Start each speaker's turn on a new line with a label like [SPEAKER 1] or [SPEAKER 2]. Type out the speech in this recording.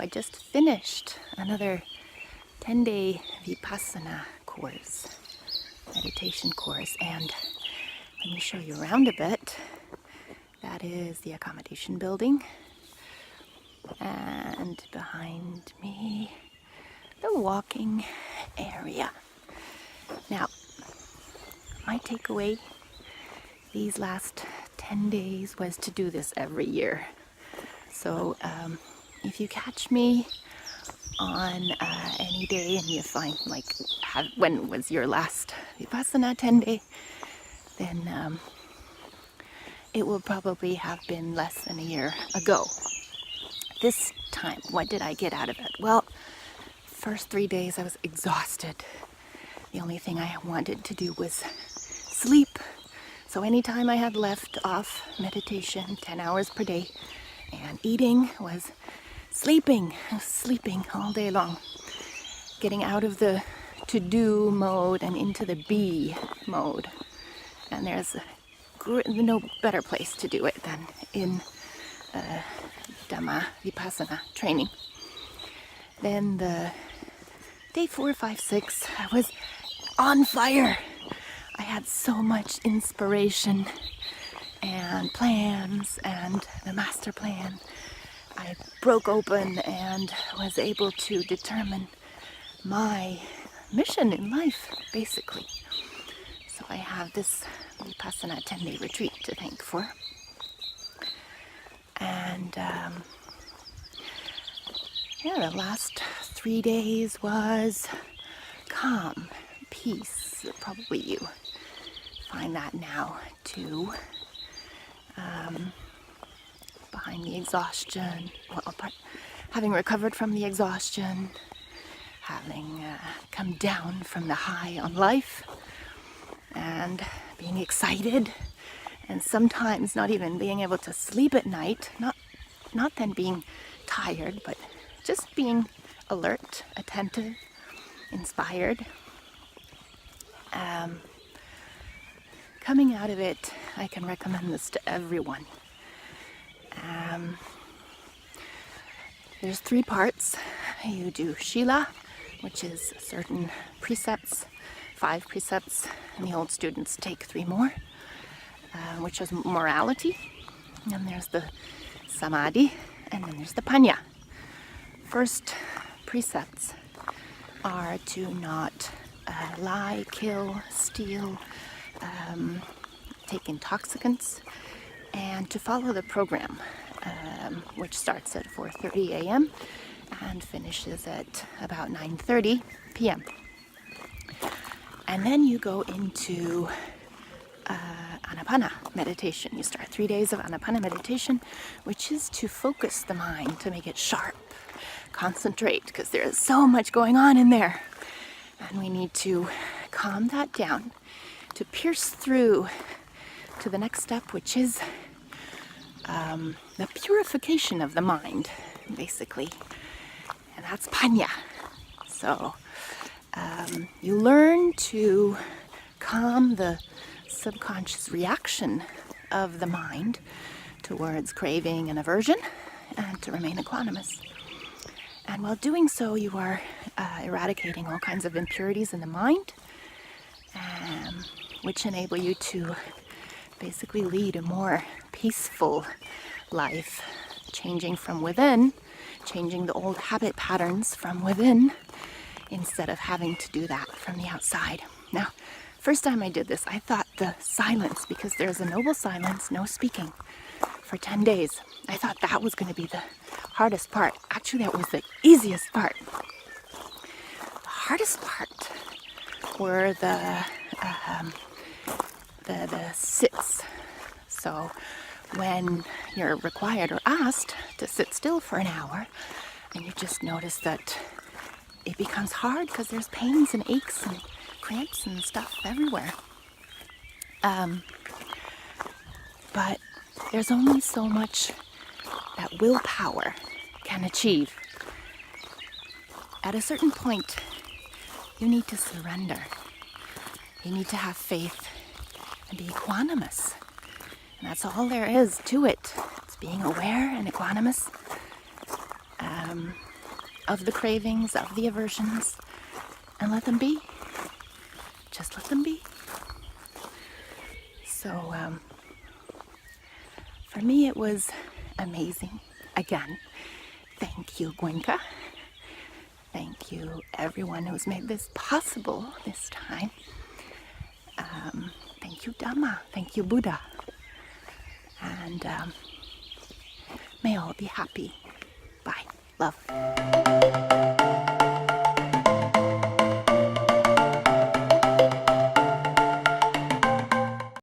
[SPEAKER 1] I just finished another 10-day vipassana course, meditation course, and let me show you around a bit. That is the accommodation building, and behind me, the walking area. Now, my takeaway these last 10 days was to do this every year. So if you catch me on any day and you find when was your last vipassana 10 day, then it will probably have been less than a year ago. This time, what did I get out of it? Well, first 3 days I was exhausted. The only thing I wanted to do was sleep. So anytime I had left off meditation, 10 hours per day, and eating was sleeping all day long. Getting out of the to-do mode and into the be mode. And there's no better place to do it than in Dhamma Vipassana training. Then the day 4, 5, 6, I was on fire. I had so much inspiration and plans and the master plan. I broke open and was able to determine my mission in life, basically. So I have this Vipassana 10-day retreat to thank for. And the last 3 days was calm, peace. Probably you find that now too. Behind the exhaustion, having recovered from the exhaustion, having come down from the high on life, and being excited, and sometimes not even being able to sleep at night, not then being tired, but just being alert, attentive, inspired. Coming out of it, I can recommend this to everyone. There's 3 parts. You do Shila, which is certain precepts, 5 precepts, and the old students take 3 more, which is morality. And there's the Samadhi, and then there's the Panya. First precepts are to not lie, kill, steal, take intoxicants, and to follow the program, which starts at 4:30 a.m. and finishes at about 9:30 p.m. And then you go into Anapana meditation. You start 3 days of Anapana meditation, which is to focus the mind, to make it sharp, concentrate, because there is so much going on in there. And we need to calm that down, to pierce through to the next step, which is the purification of the mind, basically. And that's Panya. So you learn to calm the subconscious reaction of the mind towards craving and aversion, and to remain equanimous. And while doing so, you are eradicating all kinds of impurities in the mind, which enable you to basically lead a more peaceful life, changing from within, changing the old habit patterns from within, instead of having to do that from the outside. Now, first time I did this, I thought the silence, because there's a noble silence, no speaking, for 10 days. I thought that was going to be the hardest part. Actually, that was the easiest part. The hardest part were the sits. So when you're required or asked to sit still for an hour, and you just notice that it becomes hard because there's pains and aches and cramps and stuff everywhere. But there's only so much that willpower can achieve. At a certain point, you need to surrender. You need to have faith and be equanimous. And that's all there is to it. It's being aware and equanimous. of the cravings, of the aversions, and let them be. Just let them be. So for me it was amazing. Again, thank you, Gwenka. Thank you, everyone who's made this possible this time. Thank you, Dhamma. Thank you, Buddha. And may all be happy. Bye. Love.